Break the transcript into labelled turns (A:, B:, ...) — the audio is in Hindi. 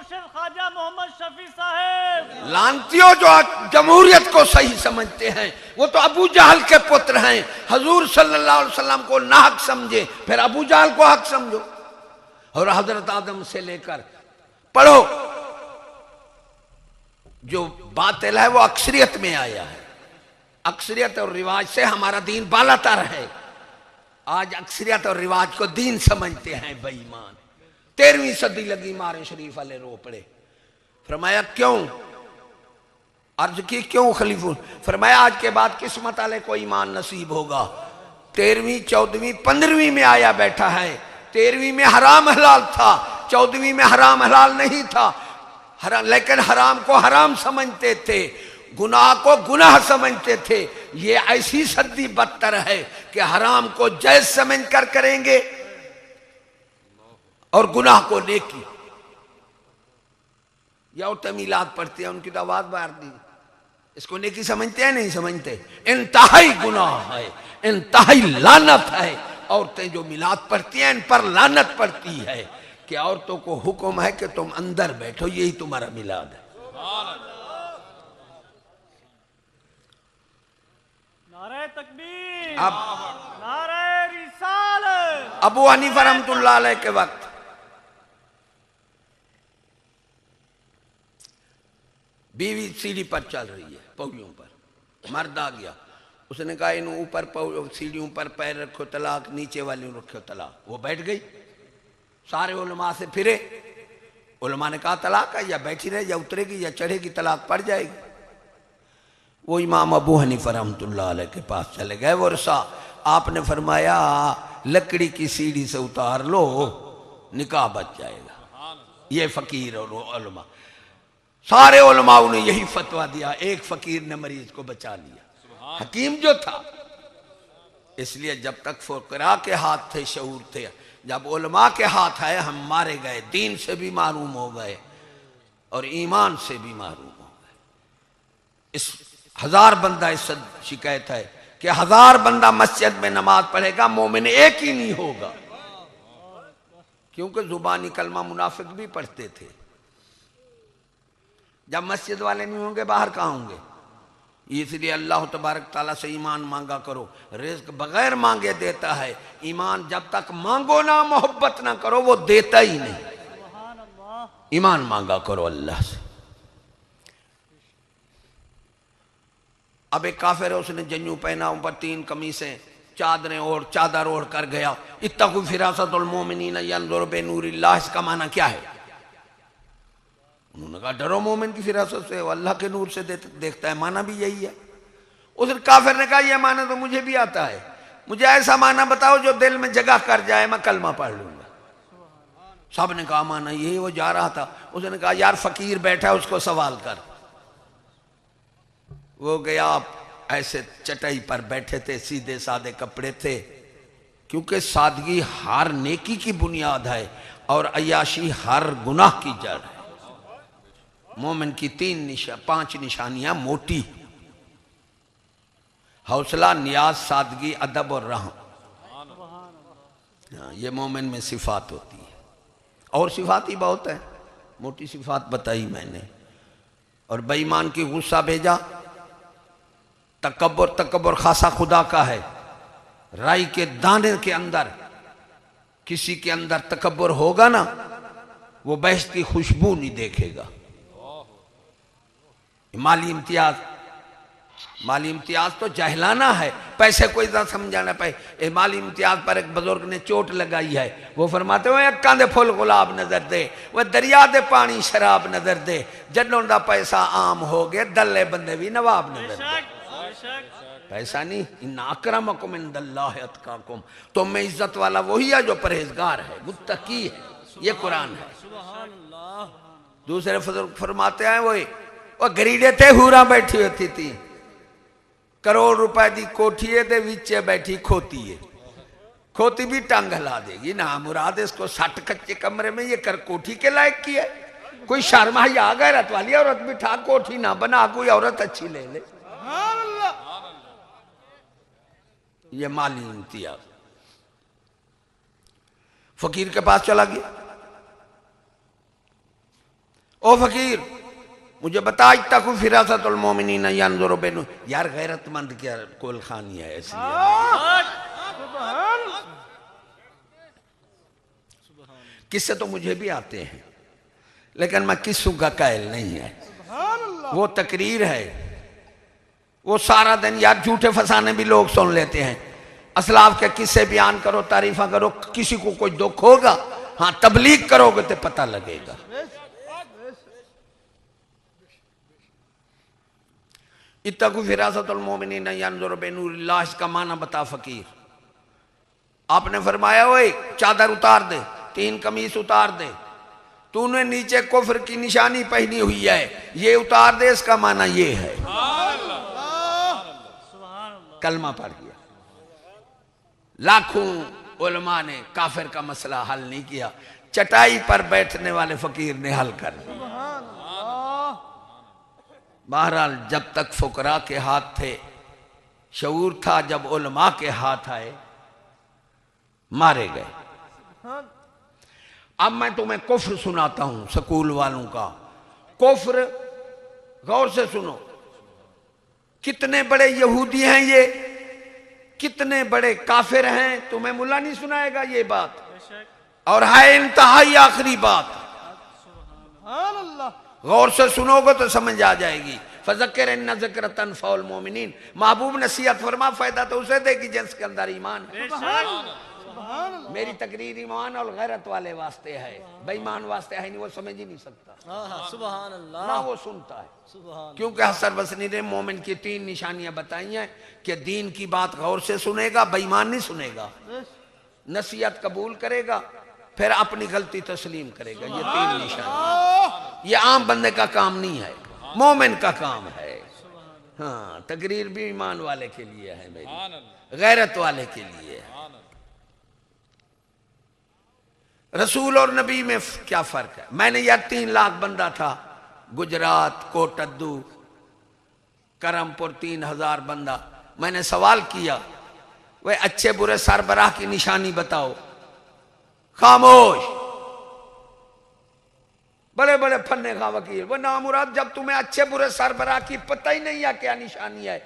A: मुर्शिद ख्वाजा मोहम्मद शफी साहब।
B: लानतियों जो जमहूरियत को सही समझते हैं वो तो अबू जहल के पुत्र हैं। हजूर सल्लल्लाहु अलैहि वसल्लम को नाहक समझे, फिर अबू जहल को हक समझो। और हजरत आदम से लेकर पढ़ो, जो बातिल है वो अक्सरियत में आया है। अक्सरियत और रिवाज से हमारा दीन बालातर है। आज अक्सरियत और रिवाज को दीन समझते हैं बेईमान। 13वीं सदी लगी मारे शरीफ वाले रो पड़े। फरमाया क्यों? अर्ज की क्यों खलीफा? फरमाया आज के बाद किस्मत वाले को ईमान नसीब होगा। 13वीं 14वीं 15वीं में आया बैठा है। 13वीं में हराम हलाल था, 14वीं में हराम हलाल नहीं था। लेकिन हराम को हराम समझते थे, गुनाह को गुनाह समझते थे। ये ऐसी सदी बदतर है कि हराम को जायज समझ कर करेंगे और गुनाह को नेकी। या औरतें मिलाद पढ़ती हैं, उनकी तो आवाज बाहर दी, इसको नेकी समझते हैं नहीं समझते? इंतहाई गुनाह है, इंतहाई लानत है। औरतें जो मिलाद पढ़ती हैं इन पर लानत पड़ती है कि औरतों को हुक्म है कि तुम अंदर बैठो, यही तुम्हारा मिलाद है।
A: नारे तकबीर,
B: अब
A: नारे रिसालत।
B: अबू हनीफा रहमतुल्लाह अलैह के वक्त बीवी सीढ़ी पर चल रही है, पौड़ियों पर। मर्द आ गया, उसने कहा इन ऊपर सीढ़ियों पर पैर रखो तलाक, नीचे वाली रखो तलाक। वो बैठ गई। सारे उलमा से फिरे। उलमा ने कहा तलाक है, या बैठी रहे या उतरेगी या चढ़ेगी, तलाक पड़ जाएगी। वो इमाम अबू हनीफा रहमतुल्लाह अलैह के पास चले गए। वो रसा आपने फरमाया लकड़ी की सीढ़ी से उतार लो, निकाह बच जाएगा। ये फकीर और उलमा, सारे उलमाओं ने यही फतवा दिया। एक फकीर ने मरीज को बचा लिया, हकीम जो था। इसलिए जब तक फुकरा के हाथ थे, शऊर थे, जब उलमा के हाथ आए हम मारे गए, दीन से भी मारूम हो गए और ईमान से भी मारूम हो गए। इस 1000 बंदा इस शिकायत है कि 1000 बंदा मस्जिद में नमाज पढ़ेगा, मोमिन एक ही नहीं होगा। क्योंकि जुबानी कलमा मुनाफिक भी पढ़ते थे। जब मस्जिद वाले नहीं होंगे बाहर कहाँ होंगे? इसलिए अल्लाह तबारक ताला से ईमान मांगा करो। रिज़्क बगैर मांगे देता है। ईमान जब तक मांगो ना, मोहब्बत ना करो, वो देता ही नहीं। ईमान मांगा करो अल्लाह से। अब एक काफिर है, उसने जन्यू पहना, ऊपर 3 कमीसें, चादरें और चादर ओढ़ कर गया। इत्तक़ू फिरासतुल मोमिनीन यंज़ुर बिनूरिल्लाह। इसका माना क्या है? उन्होंने कहा डरो मोमिन की फिरासत से, अल्लाह के नूर से देखता है। माना भी यही है। उस काफिर ने कहा यह माना तो मुझे भी आता है, मुझे ऐसा माना बताओ जो दिल में जगह कर जाए, मैं कलमा पढ़ लूंगा। सब ने कहा माना यही। वो जा रहा था, उसने कहा यार फकीर बैठा है, उसको सवाल कर। वो गया, ऐसे चटाई पर बैठे थे, सीधे सादे कपड़े थे, क्योंकि सादगी हर नेकी की बुनियाद है और अय्याशी हर गुनाह की जड़ है। मोमिन की 5 निशानियां मोटी: हौसला, नियाज, सादगी, अदब और रहम। ये मोमिन में सिफात होती है। और सिफात ही बहुत है, मोटी सिफात बताई मैंने। और बेईमान की गुस्सा भेजा। तकब्बुर, तकब्बुर खासा खुदा का है। राई के दाने के अंदर किसी के अंदर तकब्बुर होगा ना, वो बहसती खुशबू नहीं देखेगा। माली इम्तियाज तो जहलाना है, पैसे को इतना समझाना पाए। माली इम्तियाज पर एक बुजुर्ग ने चोट लगाई है। वो फरमाते हुए अक्का दे फुल गुलाब नजर दे, वह दरिया दे पानी शराब नजर दे, जडों दा पैसा आम हो गए, दल्ले बंदे भी नवाब नजर दे। पैसा नहीं, इन्ना अक्रमकुम इंदल्लाहि अतकाकुम। तुम में इज्जत वाला वही है जो परहेजगार है, मुत्तकी है। ये कुरान है। दूसरे फरमाते हैं वो गरीडे ते हूरा बैठी होती थी, करोड़ रुपए की कोठी है, विचे बैठी खोती है। खोती भी टंग हिला देगी ना मुराद। इसको 60 कच्चे कमरे में ये कर कोठी के लायक की है? कोई शर्म आ गैरत वाली औरत बिठा, कोठी ना बना, कोई औरत अच्छी ले ले। ये माली इम्तियाज। फकीर के पास चला गया। ओ फकीर मुझे बता तक फिरासतुल मोमिनीन यंजुरु बिन, यार गैरतमंद क्या कोल खानी है ऐसी किस्से तो मुझे भी आते हैं, लेकिन मैं किस्सों का कायल नहीं है। वो तकरीर है, वो सारा दिन यार झूठे फसाने भी लोग सुन लेते हैं। असलाफ के किस्से बयान करो, तारीफा करो, किसी को कोई दुख होगा, हाँ तबलीग करोगे तो पता लगेगा। इत्तकू फिरासतुल मोमिनीन यंजुरु बिनूरिल्लाह, इसका माना बता फकीर। आपने फरमाया ओए चादर उतार दे, 3 कमीज उतार दे, तूने नीचे कुफ्र की निशानी पहनी हुई है, ये उतार दे, इसका माना ये है। कलमा पढ़ गया। लाखों उलमा ने काफिर का मसला हल नहीं किया, चटाई पर बैठने वाले फकीर ने हल कर दिया। बहरहाल जब तक फुकरा के हाथ थे शऊर था, जब उलमा के हाथ आए मारे गए। अब मैं तुम्हें कुफ्र सुनाता हूं स्कूल वालों का। कुफ्र गौर से सुनो, कितने बड़े यहूदी हैं ये, कितने बड़े काफिर हैं, तुम्हें मुल्ला नहीं सुनाएगा ये बात, और है इंतहाई आखिरी बात। गौर से सुनोगे तो समझ आ जाएगी। फज़क्किर इन ज़िक्र तनफ़उल मोमिनीन, महबूब नसीहत फरमा, फायदा तो उसे देगी जिसके अंदर ईमान है। मेरी तकरीर ईमान और गैरत वाले वास्ते है, बेईमान वास्ते है नहीं, वो समझ ही नहीं सकता। सुभान अल्लाह, ना वो सुनता है। क्योंकि हसन बसरी ने मोमिन की 3 निशानियां बताई हैं कि दीन की बात गौर से सुनेगा, बेईमान नहीं सुनेगा, नसीहत कबूल करेगा, फिर अपनी गलती तस्लीम करेगा। ये 3 निशानी, ये आम बंदे का काम नहीं है, मोमिन का काम है। हाँ तकरीर भी ईमान वाले के लिए है, मेरी गैरत वाले के लिए है। रसूल और नबी में क्या फर्क है? मैंने यार 3 लाख बंदा था, गुजरात, कोटद्दू, करमपुर 3000 बंदा। मैंने सवाल किया वे अच्छे बुरे सरबराह की निशानी बताओ, खामोश। बड़े बड़े फन्ने का वकील, वो नामुराद, जब तुम्हें अच्छे बुरे सरबराह की पता ही नहीं है क्या निशानी है,